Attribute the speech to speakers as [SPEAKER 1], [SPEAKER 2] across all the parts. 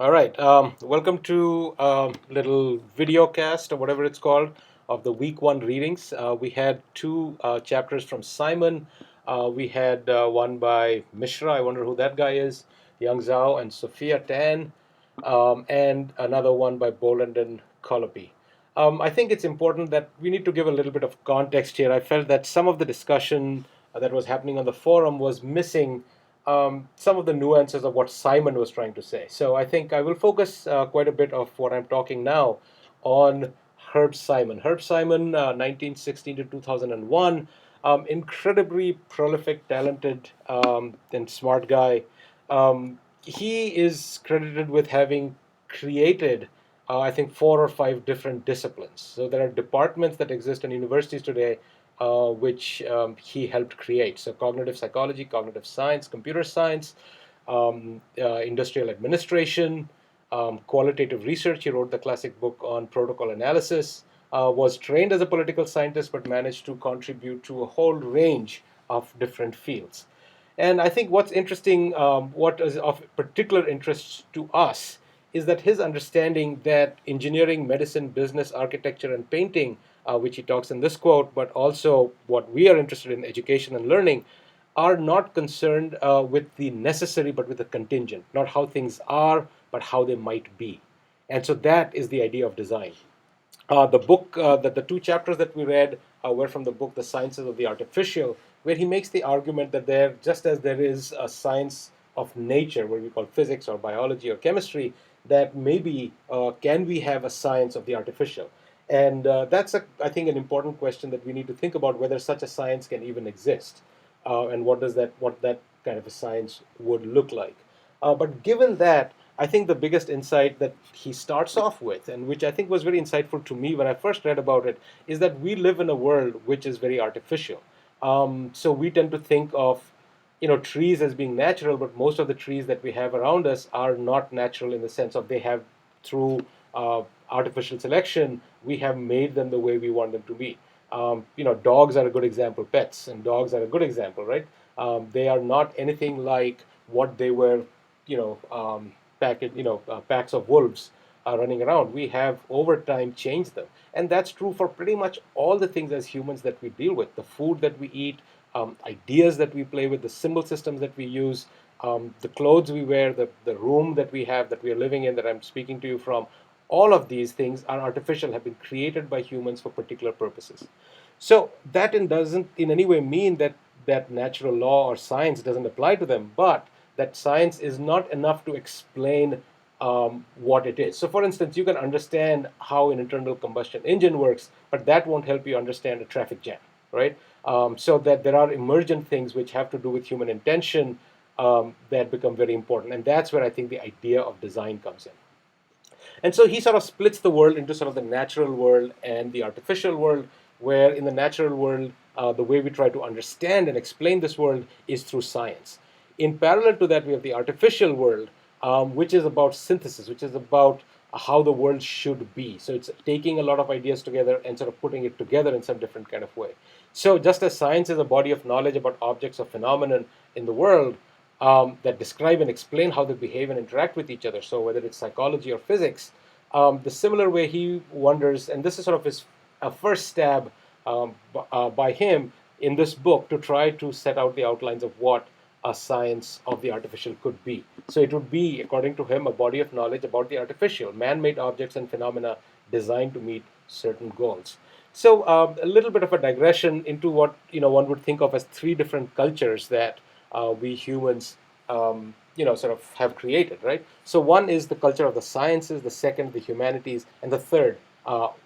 [SPEAKER 1] All right. Welcome to little video cast or whatever it's called of the week one readings. We had two chapters from Simon. We had one by Mishra. I wonder who that guy is. Yang Zhao and Sophia Tan, and another one by Boland and Colopy. I think it's important that we need to give a little bit of context here. I felt that some of the discussion that was happening on the forum was missing some of the nuances of what Simon was trying to say. So I think I will focus quite a bit of what I'm talking now on Herb Simon. Herb Simon, 1916 to 2001, incredibly prolific, talented, and smart guy. He is credited with having created, I think, 4 or 5 different disciplines. So there are departments that exist in universities today which he helped create. So cognitive psychology, cognitive science, computer science, industrial administration, qualitative research. He wrote the classic book on protocol analysis, was trained as a political scientist, but managed to contribute to a whole range of different fields. And I think what's interesting, what is of particular interest to us, is that his understanding that engineering, medicine, business, architecture, and painting, which he talks in this quote, but also what we are interested in, education and learning, are not concerned with the necessary, but with the contingent, not how things are, but how they might be. And so that is the idea of design. The book, the two chapters that we read were from the book The Sciences of the Artificial, where he makes the argument that there, just as there is a science of nature, what we call physics or biology or chemistry, that maybe can we have a science of the artificial? And that's, I think, an important question that we need to think about whether such a science can even exist, and what that kind of a science would look like. But given that, I think the biggest insight that he starts off with, and which I think was very insightful to me when I first read about it, is that we live in a world which is very artificial. So we tend to think of, trees as being natural, but most of the trees that we have around us are not natural in the sense of they have, through artificial selection, we have made them the way we want them to be. Dogs are a good example, pets, and dogs are a good example, right? They are not anything like what they were, you know, packs of wolves are running around. We have over time changed them, and that's true for pretty much all the things as humans that we deal with: the food that we eat, ideas that we play with, the symbol systems that we use, the clothes we wear, the room that we have, that we are living in, that I'm speaking to you from. All of these things are artificial, have been created by humans for particular purposes. So that doesn't in any way mean that natural law or science doesn't apply to them, but that science is not enough to explain what it is. So, for instance, you can understand how an internal combustion engine works, but that won't help you understand a traffic jam, right? So that there are emergent things which have to do with human intention that become very important, and that's where I think the idea of design comes in. And so he sort of splits the world into sort of the natural world and the artificial world, where in the natural world, the way we try to understand and explain this world is through science. In parallel to that, we have the artificial world, which is about synthesis, which is about how the world should be. So it's taking a lot of ideas together and sort of putting it together in some different kind of way. So just as science is a body of knowledge about objects or phenomenon in the world, that describe and explain how they behave and interact with each other. So whether it's psychology or physics, the similar way he wonders, and this is sort of his first stab by him in this book to try to set out the outlines of what a science of the artificial could be. So it would be, according to him, a body of knowledge about the artificial, man-made objects and phenomena designed to meet certain goals. So a little bit of a digression into what one would think of as 3 different cultures that we humans, sort of have created, right? So one is the culture of the sciences, the second, the humanities, and the third,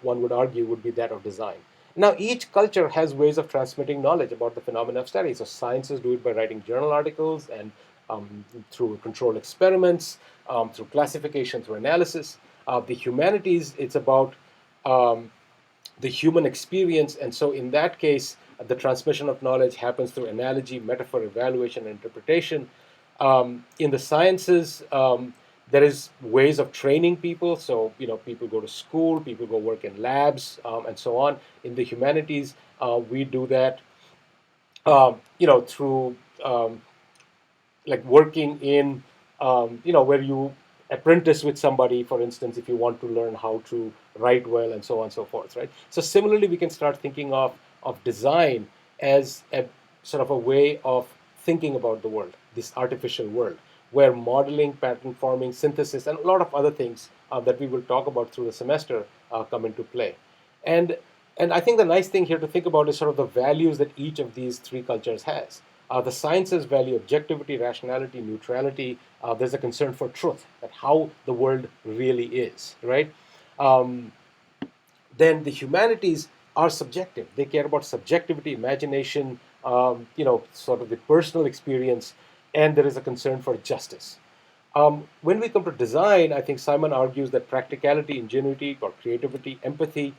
[SPEAKER 1] one would argue, would be that of design. Now, each culture has ways of transmitting knowledge about the phenomena of study. So sciences do it by writing journal articles and through controlled experiments, through classification, through analysis. The humanities, it's about the human experience. And so in that case, the transmission of knowledge happens through analogy, metaphor, evaluation, and interpretation. In the sciences, there is ways of training people. So, people go to school, people go work in labs, and so on. In the humanities, we do that, through like working in, where you apprentice with somebody, for instance, if you want to learn how to write well and so on and so forth, right? So similarly, we can start thinking of design as a sort of a way of thinking about the world, this artificial world, where modeling, pattern forming, synthesis, and a lot of other things that we will talk about through the semester come into play. And and I think the nice thing here to think about is sort of the values that each of these three cultures has. The sciences value objectivity, rationality, neutrality. There's a concern for truth, that how the world really is, right? Um, then the humanities are subjective. They care about subjectivity, imagination, sort of the personal experience, and there is a concern for justice. When we come to design, I think Simon argues that practicality, ingenuity, or creativity, empathy,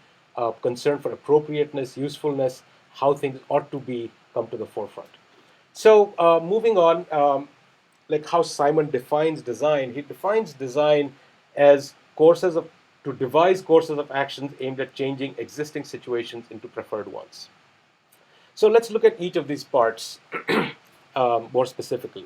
[SPEAKER 1] concern for appropriateness, usefulness, how things ought to be, come to the forefront. So moving on, like how Simon defines design, he defines design as courses of to devise courses of actions aimed at changing existing situations into preferred ones. So let's look at each of these parts more specifically.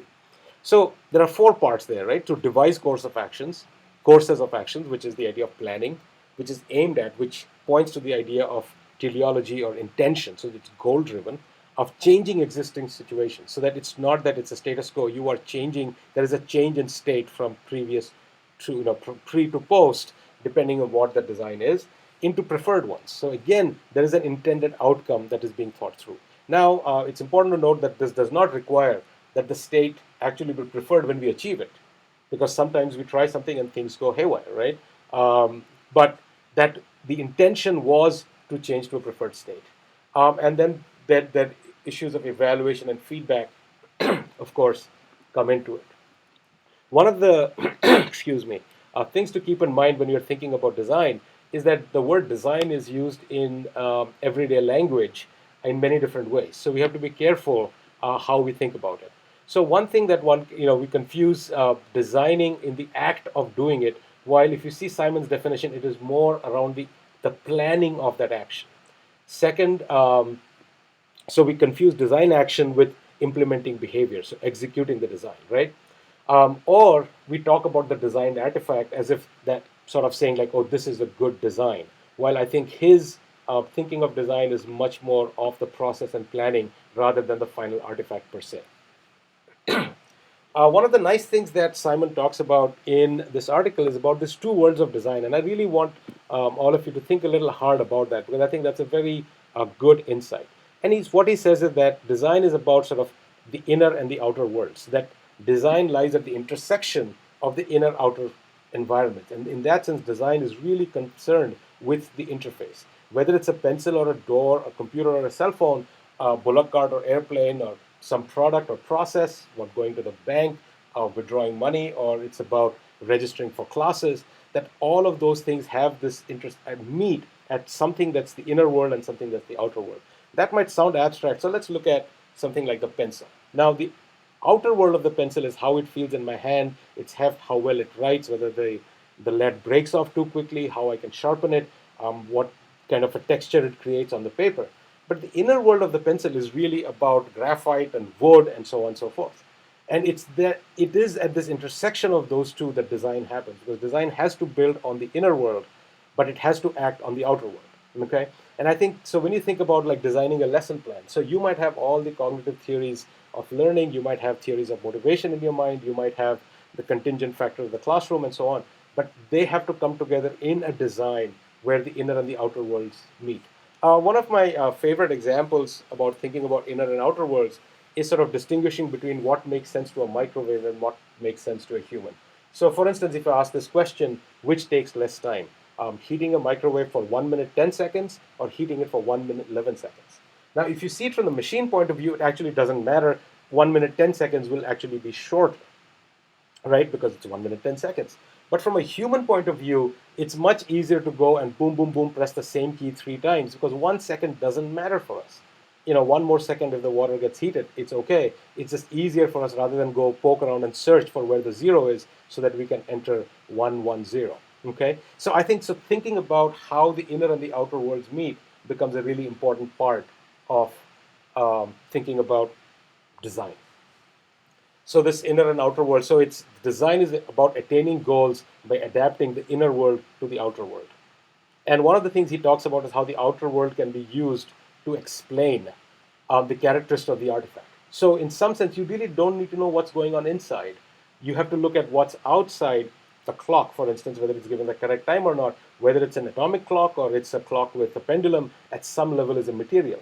[SPEAKER 1] So there are four parts there, right? To devise courses of actions, which is the idea of planning, which is aimed at, which points to the idea of teleology or intention, so it's goal driven, of changing existing situations, so that it's not that it's a status quo. You are changing. There is a change in state from previous to pre to post, depending on what the design is, into preferred ones. So again, there is an intended outcome that is being thought through. Now, it's important to note that this does not require that the state actually be preferred when we achieve it, because sometimes we try something and things go haywire, right? But that the intention was to change to a preferred state, and then that issues of evaluation and feedback, of course, come into it. One of the excuse me things to keep in mind when you're thinking about design is that the word design is used in everyday language in many different ways. So we have to be careful how we think about it. So one thing that we confuse designing in the act of doing it, while if you see Simon's definition, it is more around the planning of that action. Second, so we confuse design action with implementing behavior, so executing the design, right? Or we talk about the designed artifact as if that sort of saying like, oh, this is a good design. While I think his thinking of design is much more of the process and planning rather than the final artifact per se. One of the nice things that Simon talks about in this article is about these two worlds of design, and I really want all of you to think a little hard about that, because I think that's a very good insight. And what he says is that design is about sort of the inner and the outer worlds. That design lies at the intersection of the inner outer environment, and in that sense, design is really concerned with the interface. Whether it's a pencil or a door, a computer or a cell phone, a bullock cart or airplane, or some product or process, what going to the bank, or withdrawing money, or it's about registering for classes, that all of those things have this interest and meet at something that's the inner world and something that's the outer world. That might sound abstract, so let's look at something like the pencil. Now, the outer world of the pencil is how it feels in my hand, it's how well it writes, whether the lead breaks off too quickly, how I can sharpen it, what kind of a texture it creates on the paper. But the inner world of the pencil is really about graphite and wood and so on and so forth. And it is at this intersection of those two that design happens, because design has to build on the inner world, but it has to act on the outer world. Okay? And I think so when you think about like designing a lesson plan, so you might have all the cognitive theories of learning, you might have theories of motivation in your mind, you might have the contingent factor of the classroom and so on, but they have to come together in a design where the inner and the outer worlds meet. One of my favorite examples about thinking about inner and outer worlds is sort of distinguishing between what makes sense to a microwave and what makes sense to a human. So, for instance, if I ask this question, which takes less time? Heating a microwave for 1 minute 10 seconds or heating it for 1 minute 11 seconds? Now, if you see it from the machine point of view, it actually doesn't matter. 1 minute 10 seconds will actually be shorter, right? Because it's 1 minute 10 seconds. But from a human point of view, it's much easier to go and boom, boom, boom, press the same key 3 times, because 1 second doesn't matter for us. One more second if the water gets heated, it's okay. It's just easier for us rather than go poke around and search for where the zero is so that we can enter 110. Okay? So I think thinking about how the inner and the outer worlds meet becomes a really important part of thinking about design. So this inner and outer world. So its design is about attaining goals by adapting the inner world to the outer world. And one of the things he talks about is how the outer world can be used to explain the characteristics of the artifact. So, in some sense, you really don't need to know what's going on inside. You have to look at what's outside the clock, for instance, whether it's given the correct time or not, whether it's an atomic clock or it's a clock with a pendulum, at some level is immaterial.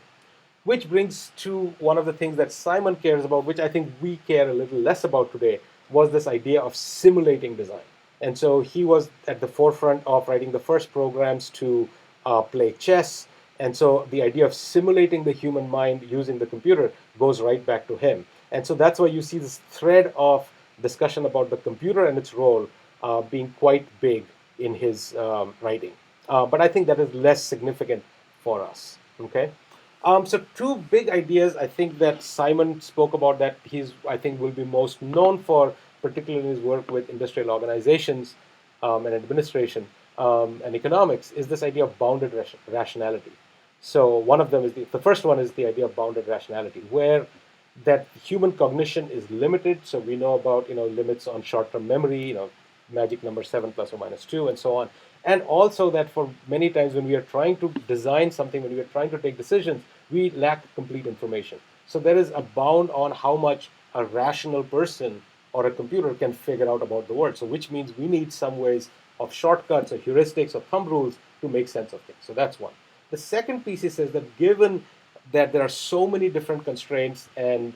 [SPEAKER 1] Which brings to one of the things that Simon cares about, which I think we care a little less about today, was this idea of simulating design. And so he was at the forefront of writing the first programs to play chess. And so the idea of simulating the human mind using the computer goes right back to him. And so that's why you see this thread of discussion about the computer and its role being quite big in his writing. But I think that is less significant for us. Okay. So two big ideas I think that Simon spoke about that I think will be most known for, particularly in his work with industrial organizations and administration and economics, is this idea of bounded rationality. So one of them is the first one is the idea of bounded rationality, where that human cognition is limited. So we know about limits on short-term memory, magic number 7 ± 2, and so on. And also that for many times when we are trying to design something, when we are trying to take decisions, we lack complete information. So there is a bound on how much a rational person or a computer can figure out about the world. So which means we need some ways of shortcuts or heuristics or thumb rules to make sense of things. So that's one. The second piece is that given that there are so many different constraints and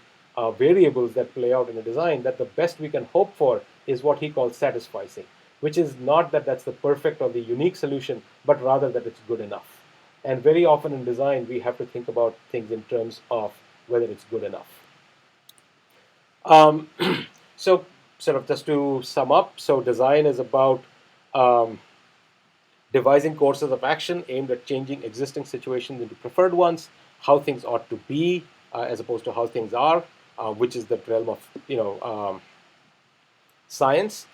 [SPEAKER 1] variables that play out in a design, that the best we can hope for is what he calls satisficing, which is not that that's the perfect or the unique solution, but rather that it's good enough. And very often in design, we have to think about things in terms of whether it's good enough. Um, so, sort of just to sum up, so design is about devising courses of action aimed at changing existing situations into preferred ones, how things ought to be as opposed to how things are, which is the realm of science,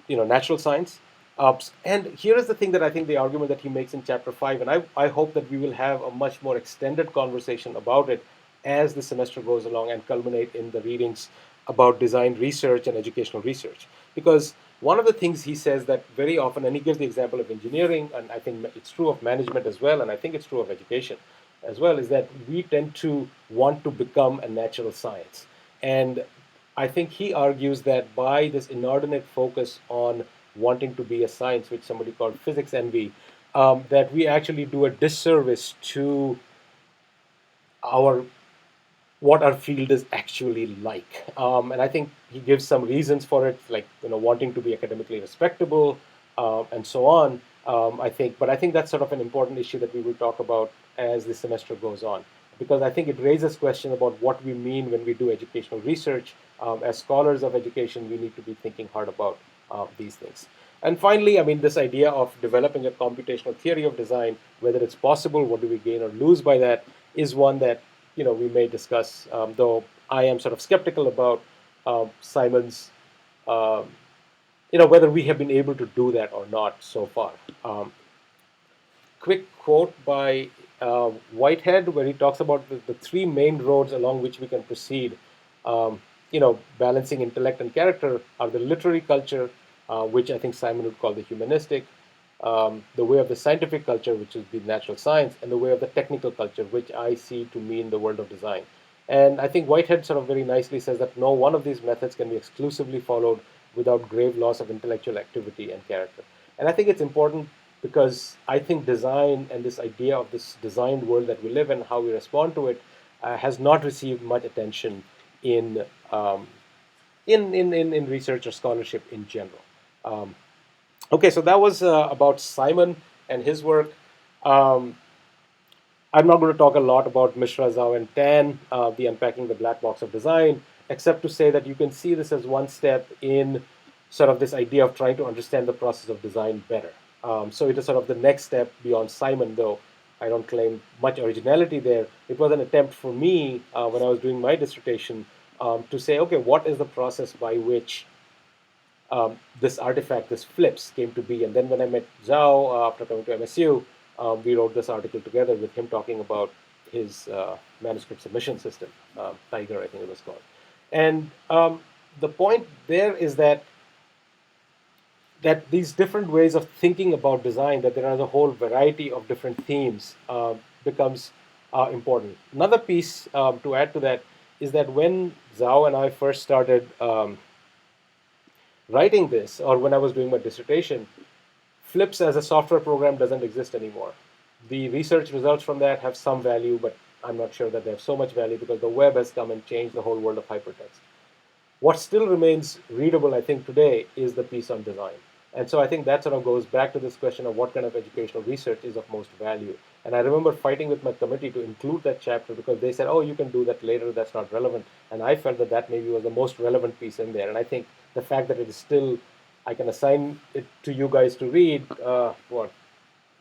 [SPEAKER 1] natural science. And here is the thing that I think the argument that he makes in chapter 5, and I hope that we will have a much more extended conversation about it as the semester goes along and culminate in the readings about design research and educational research. Because one of the things he says that very often, and he gives the example of engineering, and I think it's true of management as well, and I think it's true of education as well, is that we tend to want to become a natural science. And I think he argues that by this inordinate focus on wanting to be a science, which somebody called physics envy, that we actually do a disservice to our what our field is actually like. And I think he gives some reasons for it, like wanting to be academically respectable and so on. But I think that's sort of an important issue that we will talk about as the semester goes on, because I think it raises question about what we mean when we do educational research. As scholars of education, we need to be thinking hard about these things. And finally, I mean, this idea of developing a computational theory of design, whether it's possible, what do we gain or lose by that, is one that we may discuss. Though I am sort of skeptical about Simon's, whether we have been able to do that or not so far. Quick quote by Whitehead, where he talks about the three main roads along which we can proceed. Balancing intellect and character are the literary culture, which I think Simon would call the humanistic, the way of the scientific culture, which is the natural science, and the way of the technical culture, which I see to mean the world of design. And I think Whitehead sort of very nicely says that no one of these methods can be exclusively followed without grave loss of intellectual activity and character. And I think it's important because I think design and this idea of this designed world that we live in, how we respond to it, has not received much attention in research or scholarship in general. Okay, so that was about Simon and his work. I'm not going to talk a lot about Mishra, Zhao, and Tan, the Unpacking the Black Box of Design, except to say that you can see this as one step in sort of this idea of trying to understand the process of design better. So it is sort of the next step beyond Simon, though I don't claim much originality there. It was an attempt for me when I was doing my dissertation to say, okay, what is the process by which this artifact, this flips, came to be? And then when I met Zhao after coming to MSU, we wrote this article together with him talking about his manuscript submission system, Tiger, I think it was called. And the point there is that these different ways of thinking about design, that there are a whole variety of different themes, becomes important. Another piece to add to that is that when Zhao and I first started writing this, or when I was doing my dissertation, Flips as a software program doesn't exist anymore. The research results from that have some value, but I'm not sure that they have so much value because the web has come and changed the whole world of hypertext. What still remains readable, I think, today is the piece on design. And so I think that sort of goes back to this question of what kind of educational research is of most value. And I remember fighting with my committee to include that chapter because they said, oh, you can do that later, that's not relevant. And I felt that that maybe was the most relevant piece in there. And I think the fact that it is still, I can assign it to you guys to read,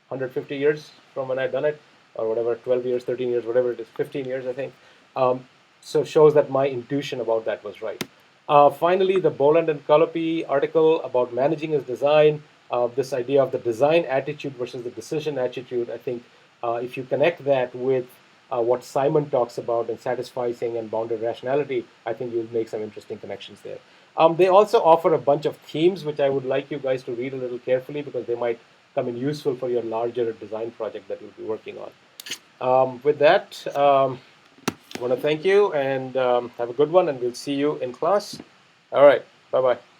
[SPEAKER 1] 150 years from when I'd done it, or whatever, 12 years, 13 years, whatever it is, 15 years, I think. So shows that my intuition about that was right. Finally, the Boland and Calopi article about managing his design, this idea of the design attitude versus the decision attitude, I think if you connect that with what Simon talks about in satisficing and bounded rationality, I think you'll make some interesting connections there. They also offer a bunch of themes, which I would like you guys to read a little carefully because they might come in useful for your larger design project that you'll be working on. With that, I want to thank you and have a good one, and we'll see you in class. All right, bye bye.